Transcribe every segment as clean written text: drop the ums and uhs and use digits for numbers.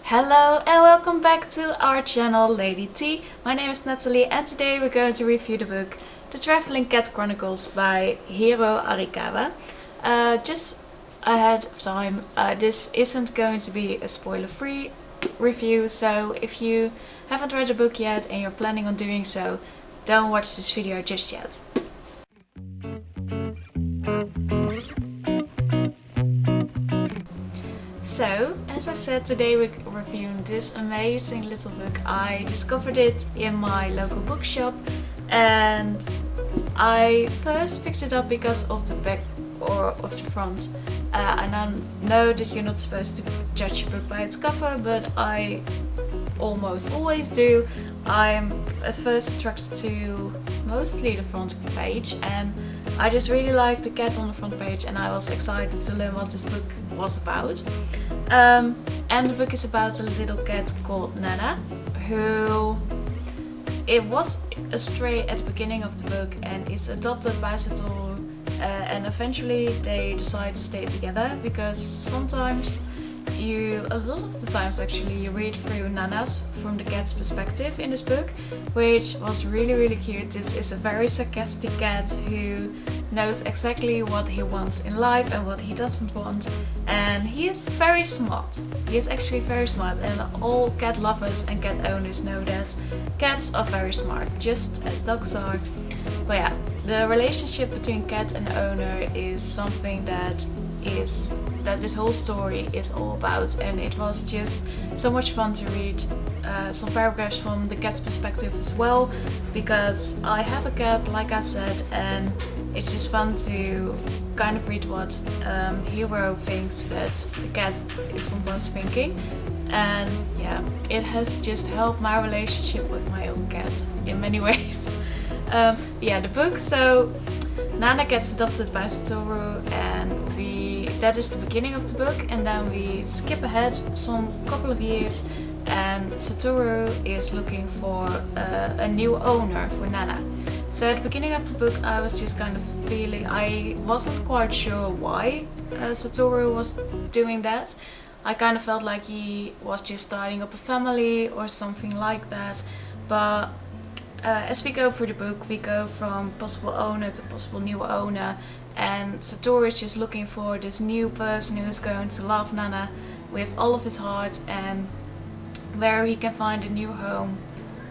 Hello and welcome back to our channel Lady T. My name is Nathalie and today we're going to review the book The Traveling Cat Chronicles by Hiro Arikawa. Just ahead of time, this isn't going to be a spoiler-free review, so if you haven't read the book yet and you're planning on doing so, don't watch this video just yet. So, as I said, today we're reviewing this amazing little book. I discovered it in my local bookshop and I first picked it up because of the back or of the front. And I know that you're not supposed to judge a book by its cover, but I almost always do. I'm at first attracted to mostly the front page, and I just really liked the cat on the front page and I was excited to learn what this book was about. And the book is about a little cat called Nana, who it was a stray at the beginning of the book and is adopted by Satoru, and eventually they decide to stay together because sometimes a lot of the times actually, you read through Nana's from the cat's perspective in this book, which was really cute. This is a very sarcastic cat who knows exactly what he wants in life and what he doesn't want, and he is very smart. He is actually very smart, and all cat lovers and cat owners know that cats are very smart, just as dogs are. But yeah, the relationship between cat and owner is something that this whole story is all about, and it was just so much fun to read some paragraphs from the cat's perspective as well, because I have a cat, like I said, and it's just fun to kind of read what Hiro thinks that the cat is sometimes thinking. And yeah, it has just helped my relationship with my own cat in many ways. Yeah, the book, so Nana gets adopted by Satoru, and that is the beginning of the book, and then we skip ahead some couple of years and Satoru is looking for a new owner for Nana. So at the beginning of the book I was just kind of feeling, I wasn't quite sure why Satoru was doing that. I kind of felt like he was just starting up a family or something like that, but as we go through the book, we go from possible owner to possible new owner, and Satoru is just looking for this new person who's going to love Nana with all of his heart and where he can find a new home,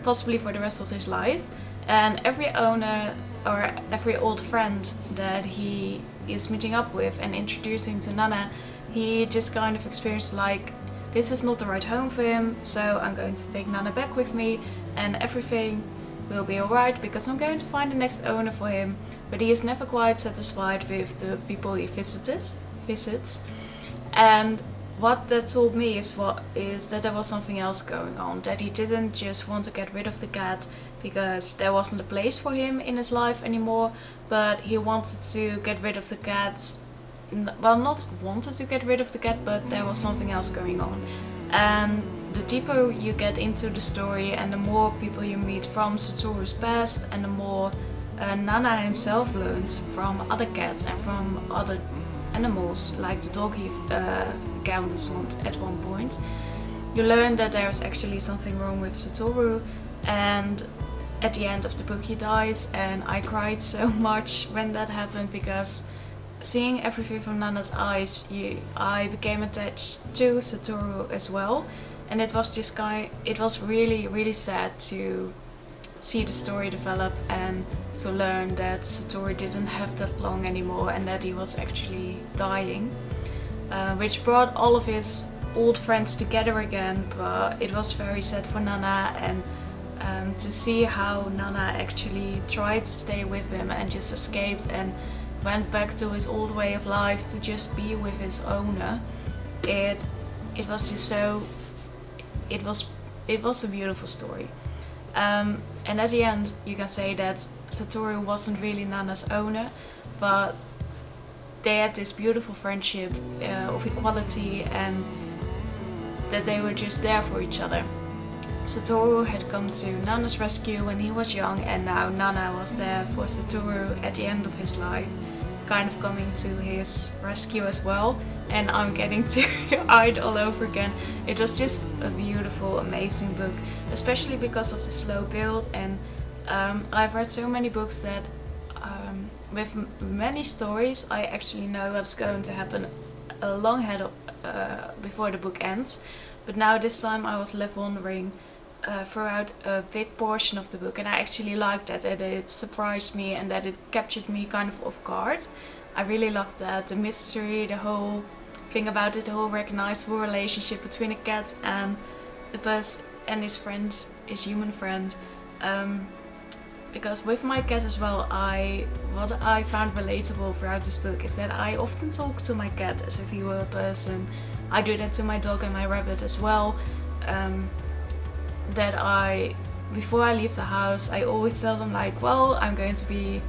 possibly for the rest of his life. And every owner or every old friend that he is meeting up with and introducing to Nana, he just kind of experienced like, this is not the right home for him, so I'm going to take Nana back with me and everything will be alright because I'm going to find the next owner for him. But he is never quite satisfied with the people he visits. And what that told me is that there was something else going on, that he didn't just want to get rid of the cat because there wasn't a place for him in his life anymore, but he wanted to get rid of the cat, well, not wanted to get rid of the cat, but there was something else going on. And the deeper you get into the story and the more people you meet from Satoru's past, and the more Nana himself learns from other cats and from other animals, like the dog he encounters at one point, you learn that there is actually something wrong with Satoru. And at the end of the book he dies, and I cried so much when that happened because seeing everything from Nana's eyes, I became attached to Satoru as well, and it was really sad to see the story develop and to learn that Satoru didn't have that long anymore and that he was actually dying, which brought all of his old friends together again. But it was very sad for Nana, and to see how Nana actually tried to stay with him and just escaped and went back to his old way of life to just be with his owner, it was just so, it was a beautiful story. And at the end you can say that Satoru wasn't really Nana's owner, but they had this beautiful friendship of equality, and that they were just there for each other. Satoru had come to Nana's rescue when he was young, and now Nana was there for Satoru at the end of his life, kind of coming to his rescue as well. and I'm getting teary-eyed all over again. It was just a beautiful, amazing book, especially because of the slow build. And I've read so many books that with many stories I actually know what's going to happen a long ahead of, before the book ends. But now this time I was left wondering throughout a big portion of the book, and I actually liked that it surprised me and that it captured me kind of off guard. I really loved that, the mystery, the whole thing about it, the whole recognizable relationship between a cat and the person and his friend, his human friend. Because with my cat as well, what I found relatable throughout this book is that I often talk to my cat as if he were a person. I do that to my dog and my rabbit as well. Before I leave the house, I always tell them like, well, I'm going to be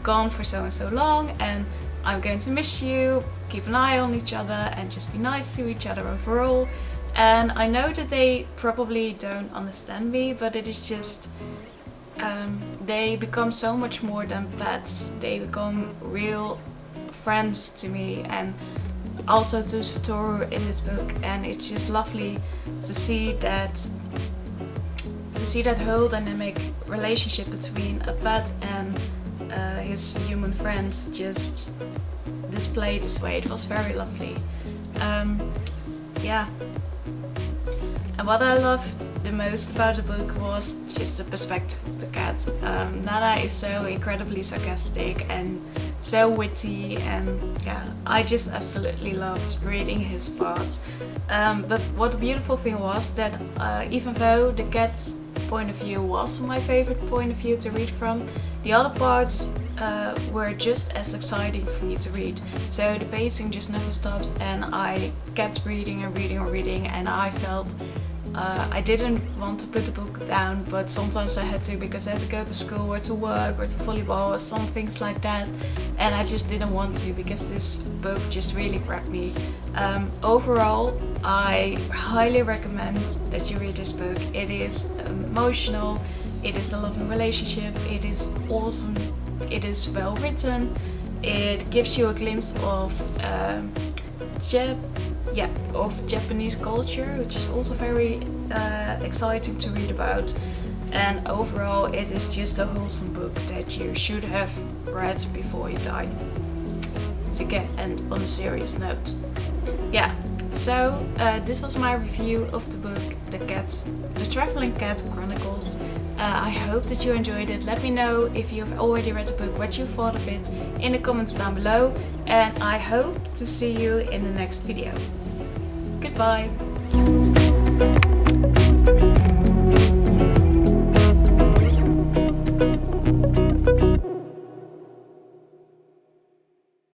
gone for so and so long, and I'm going to miss you, keep an eye on each other, and just be nice to each other overall. And I know that they probably don't understand me, but it is just, they become so much more than pets. They become real friends to me, and also to Satoru in this book. And it's just lovely to see that whole dynamic relationship between a pet and his human friends just displayed this way. It was very lovely. Yeah. And what I loved the most about the book was just the perspective of the cat. Nana is so incredibly sarcastic and so witty, and yeah, I just absolutely loved reading his parts. But what the beautiful thing was that even though the cat's point of view was my favorite point of view to read from, the other parts were just as exciting for me to read. So the pacing just never stopped, and I kept reading and reading and reading, and I felt I didn't want to put the book down, but sometimes I had to, because I had to go to school or to work or to volleyball or some things like that, and I just didn't want to, because this book just really grabbed me. Overall, I highly recommend that you read this book. It is emotional, it is a loving relationship, it is awesome, it is well written, it gives you a glimpse of Japanese culture, which is also very exciting to read about. And overall, it is just a wholesome book that you should have read before you die, to get end on a serious note. Yeah, so this was my review of the book The Traveling Cat Chronicles. I hope that you enjoyed it. Let me know if you've already read the book, what you thought of it in the comments down below, and I hope to see you in the next video. Goodbye!